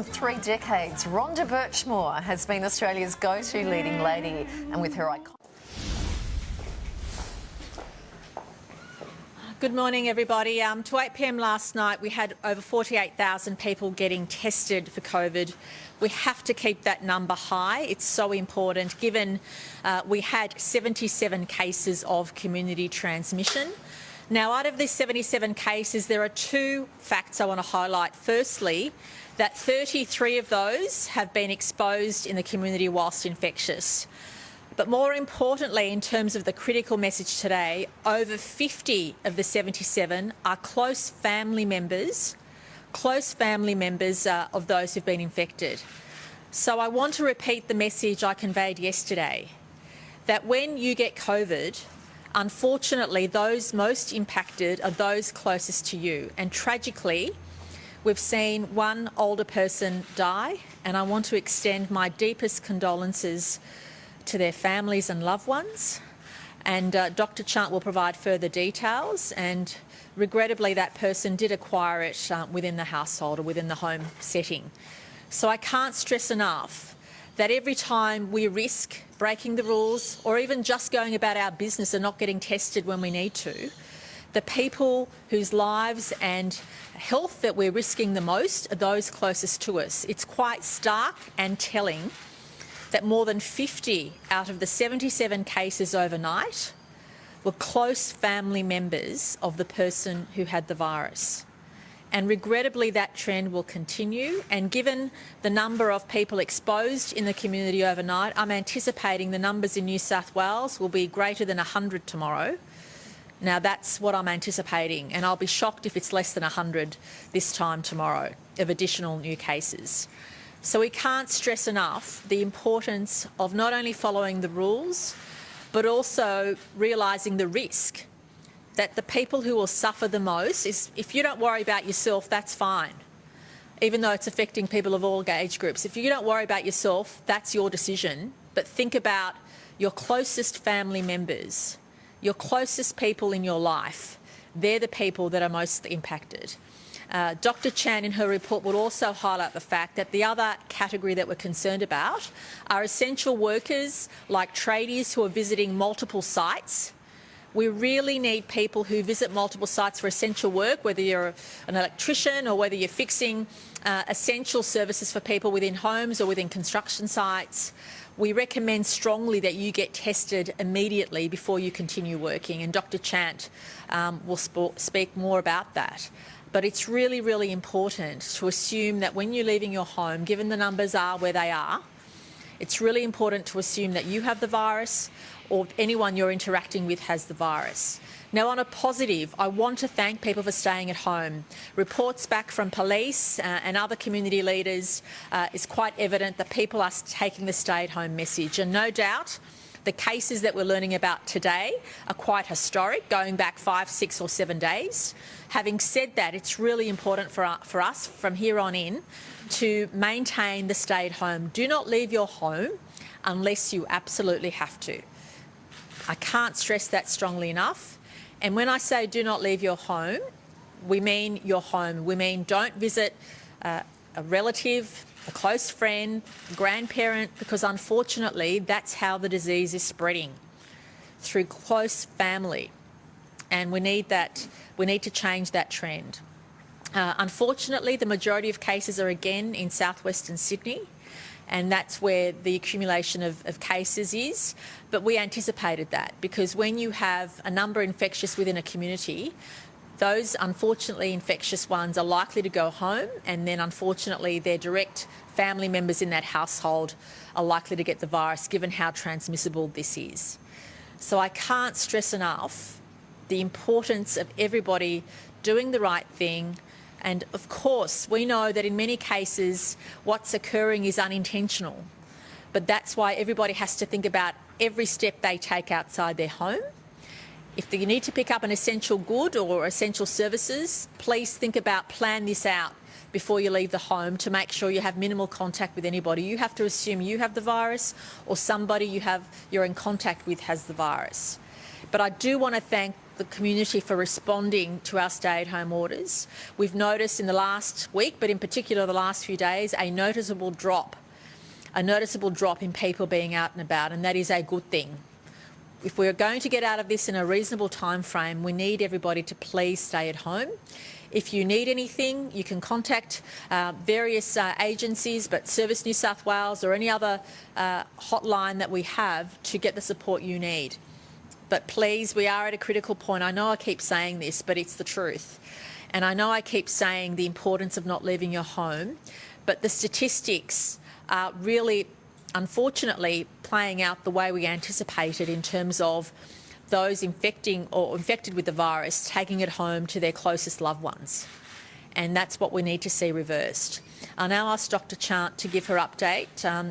than 3 decades, Rhonda Birchmore has been Australia's go-to leading lady, and with her iconic... Good morning, everybody. To 8 p.m. last night, we had over 48,000 people getting tested for COVID. We have to keep that number high. It's so important, given we had 77 cases of community transmission. Now, out of these 77 cases, there are 2 facts I want to highlight. Firstly, that 33 of those have been exposed in the community whilst infectious. But more importantly, in terms of the critical message today, over 50 of the 77 are close family members of those who've been infected. So I want to repeat the message I conveyed yesterday, that when you get COVID, unfortunately, those most impacted are those closest to you. And tragically, we've seen one older person die, and I want to extend my deepest condolences to their families and loved ones. And Dr. Chant will provide further details, and regrettably that person did acquire it within the household or within the home setting. So I can't stress enough that every time we risk breaking the rules or even just going about our business and not getting tested when we need to, the people whose lives and health that we're risking the most are those closest to us. It's quite stark and telling that more than 50 out of the 77 cases overnight were close family members of the person who had the virus. And regrettably, that trend will continue. And given the number of people exposed in the community overnight, I'm anticipating the numbers in New South Wales will be greater than 100 tomorrow. Now, that's what I'm anticipating, and I'll be shocked if it's less than 100 this time tomorrow of additional new cases. So we can't stress enough the importance of not only following the rules, but also realising the risk that the people who will suffer the most is, if you don't worry about yourself, that's fine, even though it's affecting people of all age groups. If you don't worry about yourself, that's your decision. But think about your closest family members, your closest people in your life. They're the people that are most impacted. Dr. Chan in her report would also highlight the fact that the other category that we're concerned about are essential workers like tradies who are visiting multiple sites. We really need people who visit multiple sites for essential work, whether you're an electrician or whether you're fixing essential services for people within homes or within construction sites. We recommend strongly that you get tested immediately before you continue working, and Dr. Chant will speak more about that. But it's really, really important to assume that when you're leaving your home, given the numbers are where they are, it's really important to assume that you have the virus or anyone you're interacting with has the virus. Now, on a positive, I want to thank people for staying at home. Reports back from police and other community leaders is quite evident that people are taking the stay-at-home message. And no doubt, the cases that we're learning about today are quite historic, going back 5, 6 or 7 days. Having said that, it's really important for us from here on in to maintain the stay at home. Do not leave your home unless you absolutely have to. I can't stress that strongly enough. And when I say do not leave your home, we mean your home. We mean don't visit a relative, a close friend, grandparent, because unfortunately that's how the disease is spreading, through close family. And we need to change that trend. Unfortunately, the majority of cases are again in southwestern Sydney, and that's where the accumulation of cases is. But we anticipated that, because when you have a number infectious within a community, those unfortunately infectious ones are likely to go home, and then unfortunately their direct family members in that household are likely to get the virus, given how transmissible this is. So I can't stress enough the importance of everybody doing the right thing. And of course, we know that in many cases what's occurring is unintentional, but that's why everybody has to think about every step they take outside their home. If you need to pick up an essential good or essential services, please think about, plan this out before you leave the home to make sure you have minimal contact with anybody. You have to assume you have the virus or somebody you're in contact with has the virus. But I do want to thank the community for responding to our stay-at-home orders. We've noticed in the last week, but in particular the last few days, a noticeable drop in people being out and about, and that is a good thing. If we're going to get out of this in a reasonable time frame, we need everybody to please stay at home. If you need anything, you can contact various agencies, but Service New South Wales or any other hotline that we have to get the support you need. But please, we are at a critical point. I know I keep saying this, but it's the truth. And I know I keep saying the importance of not leaving your home, but the statistics are really, unfortunately, playing out the way we anticipated in terms of those infected with the virus taking it home to their closest loved ones. And that's what we need to see reversed. I'll now ask Dr Chant to give her update.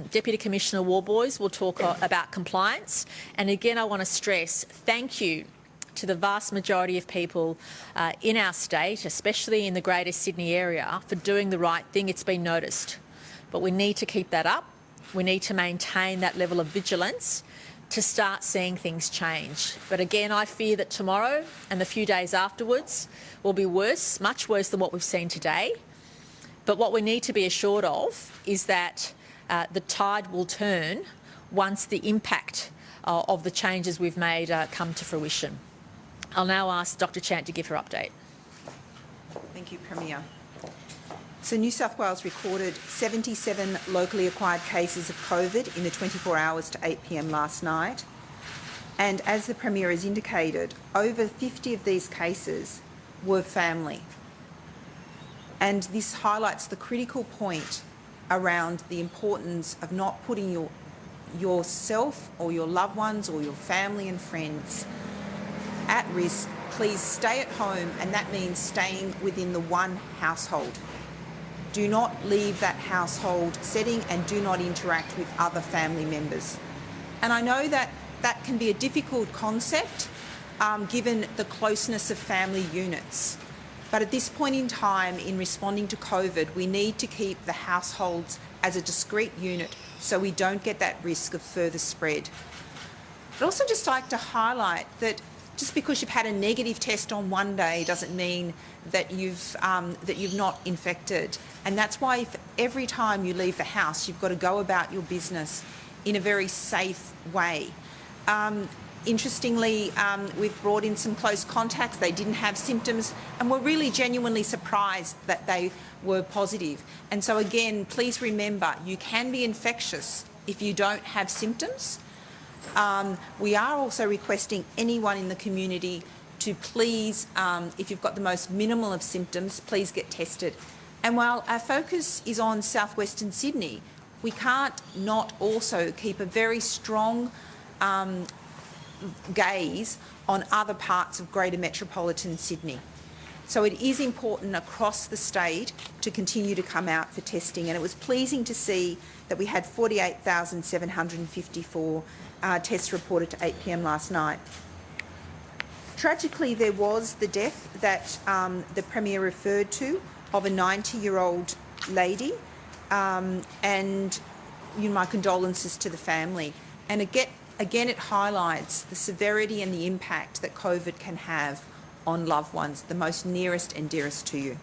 Deputy Commissioner Warboys will talk about compliance. And again, I want to stress thank you to the vast majority of people in our state, especially in the Greater Sydney area, for doing the right thing. It's been noticed. But we need to keep that up. We need to maintain that level of vigilance to start seeing things change. But again, I fear that tomorrow and the few days afterwards will be worse, much worse than what we've seen today. But what we need to be assured of is that the tide will turn once the impact of the changes we've made come to fruition. I'll now ask Dr Chant to give her update. Thank you, Premier. So New South Wales recorded 77 locally acquired cases of COVID in the 24 hours to 8 p.m. last night. And as the Premier has indicated, over 50 of these cases were family. And this highlights the critical point around the importance of not putting yourself or your loved ones or your family and friends at risk. Please stay at home, and that means staying within the one household. Do not leave that household setting and do not interact with other family members. And I know that that can be a difficult concept given the closeness of family units. But at this point in time, in responding to COVID, we need to keep the households as a discrete unit so we don't get that risk of further spread. I'd also just like to highlight that just because you've had a negative test on one day doesn't mean that you've not infected. And that's why every time you leave the house, you've got to go about your business in a very safe way. Interestingly, we've brought in some close contacts. They didn't have symptoms, and we're really genuinely surprised that they were positive. And so again, please remember, you can be infectious if you don't have symptoms. We are also requesting anyone in the community to please, if you've got the most minimal of symptoms, please get tested. And while our focus is on southwestern Sydney, we can't not also keep a very strong gaze on other parts of greater metropolitan Sydney. So it is important across the state to continue to come out for testing, and it was pleasing to see that we had 48,754 tests reported to 8 p.m. last night. Tragically, there was the death that the Premier referred to of a 90-year-old lady, and my condolences to the family. And again, it highlights the severity and the impact that COVID can have on loved ones, the most nearest and dearest to you.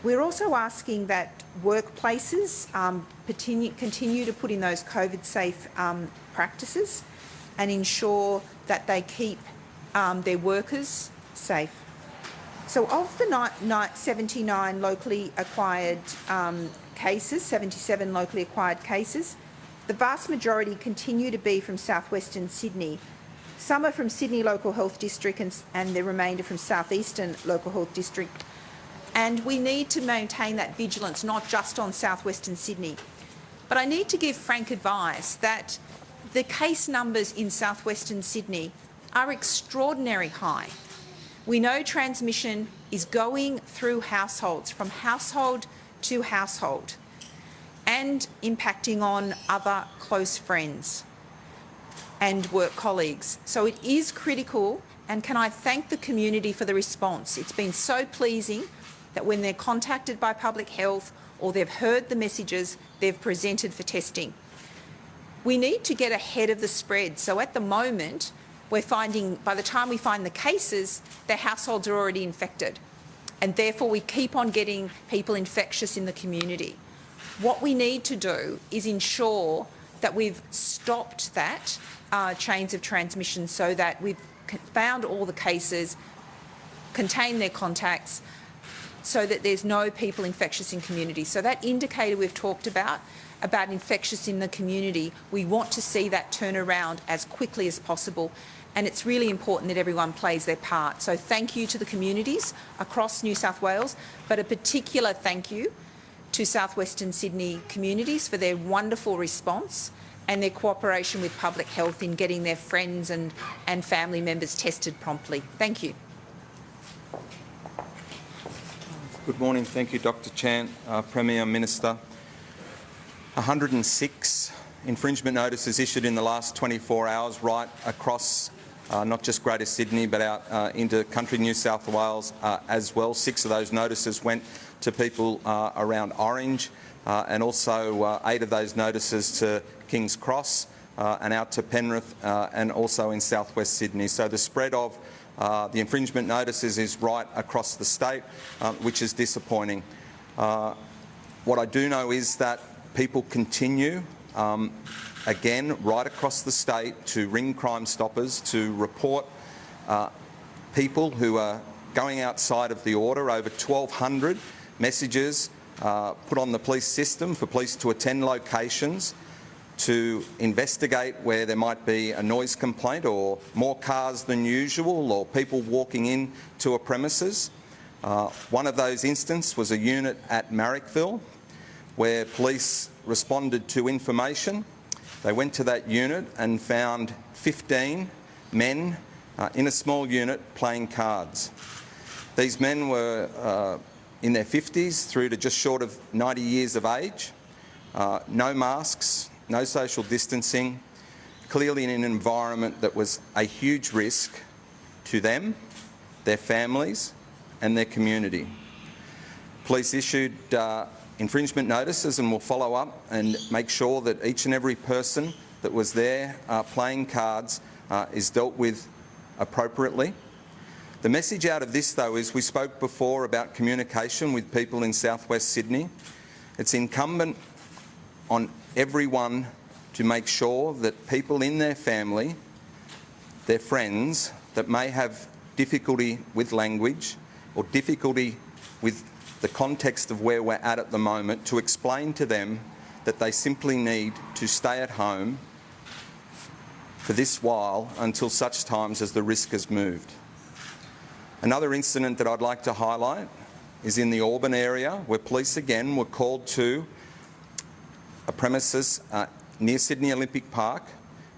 We're also asking that workplaces continue to put in those COVID-safe practices and ensure that they keep their workers safe. So of the 79 locally acquired cases, 77 locally acquired cases, the vast majority continue to be from southwestern Sydney. Some are from Sydney Local Health District and the remainder from southeastern Local Health District. And we need to maintain that vigilance, not just on southwestern Sydney. But I need to give frank advice that the case numbers in southwestern Sydney are extraordinarily high. We know transmission is going through households, from household to household, and impacting on other close friends and work colleagues. So it is critical, and can I thank the community for the response. It's been so pleasing that when they're contacted by public health or they've heard the messages, they've presented for testing. We need to get ahead of the spread. So at the moment, we're finding, by the time we find the cases, their households are already infected. And therefore we keep on getting people infectious in the community. What we need to do is ensure that we've stopped that chains of transmission so that we've found all the cases, contained their contacts, so that there's no people infectious in community. So that indicator we've talked about infectious in the community, we want to see that turn around as quickly as possible. And it's really important that everyone plays their part. So thank you to the communities across New South Wales, but a particular thank you to South-Western Sydney communities for their wonderful response and their cooperation with public health in getting their friends and family members tested promptly. Thank you. Good morning. Thank you, Dr. Chan, Premier, Minister. 106 infringement notices issued in the last 24 hours right across not just Greater Sydney but out into country New South Wales as well. 6 of those notices went to people around Orange and also 8 of those notices to King's Cross and out to Penrith and also in southwest Sydney. So the spread of the infringement notices is right across the state, which is disappointing. What I do know is that people continue, again, right across the state to ring Crime Stoppers to report people who are going outside of the order. Over 1,200 messages put on the police system for police to attend locations to investigate where there might be a noise complaint or more cars than usual or people walking in to a premises. One of those instances was a unit at Marrickville where police responded to information. They went to that unit and found 15 men in a small unit playing cards. These men were in their 50s through to just short of 90 years of age, no masks, no social distancing, clearly in an environment that was a huge risk to them, their families and their community. Police issued infringement notices and will follow up and make sure that each and every person that was there playing cards is dealt with appropriately. The message out of this, though, is we spoke before about communication with people in southwest Sydney. It's incumbent on everyone to make sure that people in their family, their friends, that may have difficulty with language or difficulty with the context of where we're at the moment, to explain to them that they simply need to stay at home for this while until such times as the risk has moved. Another incident that I'd like to highlight is in the Auburn area, where police again were called to a premises near Sydney Olympic Park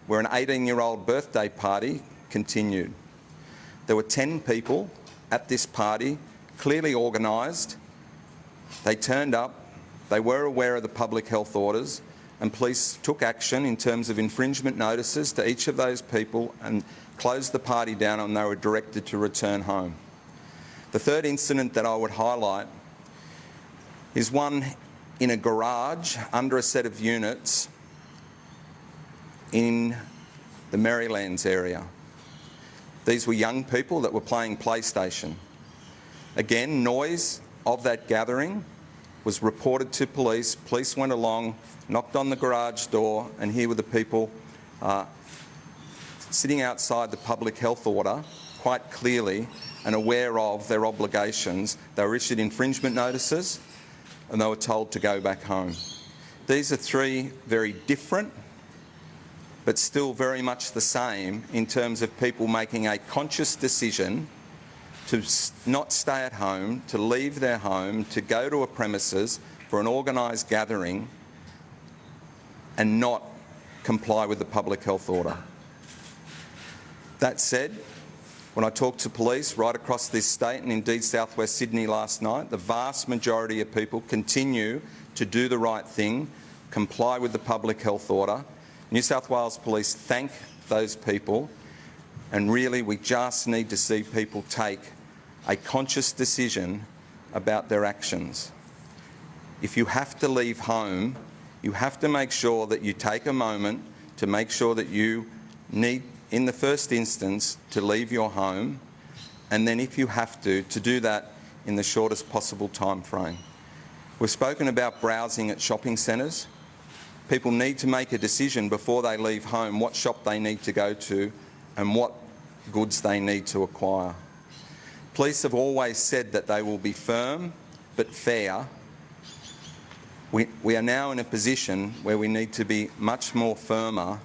where an 18-year-old birthday party continued. There were 10 people at this party, clearly organised. They turned up, they were aware of the public health orders, and police took action in terms of infringement notices to each of those people and closed the party down, and they were directed to return home. The third incident that I would highlight is one in a garage under a set of units in the Merrylands area. These were young people that were playing PlayStation. Again, noise of that gathering was reported to police. Police went along, knocked on the garage door, and here were the people sitting outside the public health order quite clearly and aware of their obligations. They were issued infringement notices and they were told to go back home. These are 3 very different but still very much the same in terms of people making a conscious decision to not stay at home, to leave their home, to go to a premises for an organised gathering and not comply with the public health order. That said, when I talked to police right across this state and indeed southwest Sydney last night, the vast majority of people continue to do the right thing, comply with the public health order. New South Wales Police thank those people, and really we just need to see people take a conscious decision about their actions. If you have to leave home, you have to make sure that you take a moment to make sure that you need in the first instance, to leave your home, and then if you have to do that in the shortest possible time frame. We've spoken about browsing at shopping centres. People need to make a decision before they leave home what shop they need to go to and what goods they need to acquire. Police have always said that they will be firm but fair. We are now in a position where we need to be much more firmer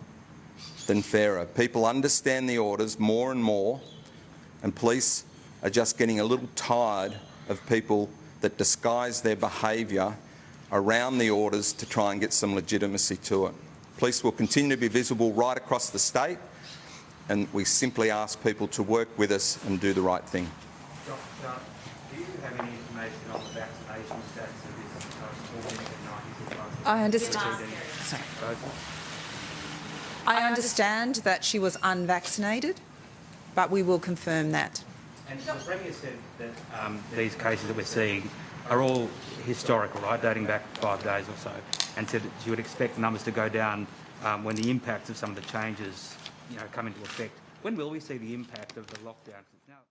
than fairer. People understand the orders more and more, and police are just getting a little tired of people that disguise their behaviour around the orders to try and get some legitimacy to it. Police will continue to be visible right across the state, and we simply ask people to work with us and do the right thing. Doctor, do you have any information on the vaccination status of this woman at 90s? I understand. I understand that she was unvaccinated, but we will confirm that. And the Premier said that these cases that we're seeing are all historical, right, dating back 5 days or so, and said that she would expect numbers to go down when the impacts of some of the changes, come into effect. When will we see the impact of the lockdown? Now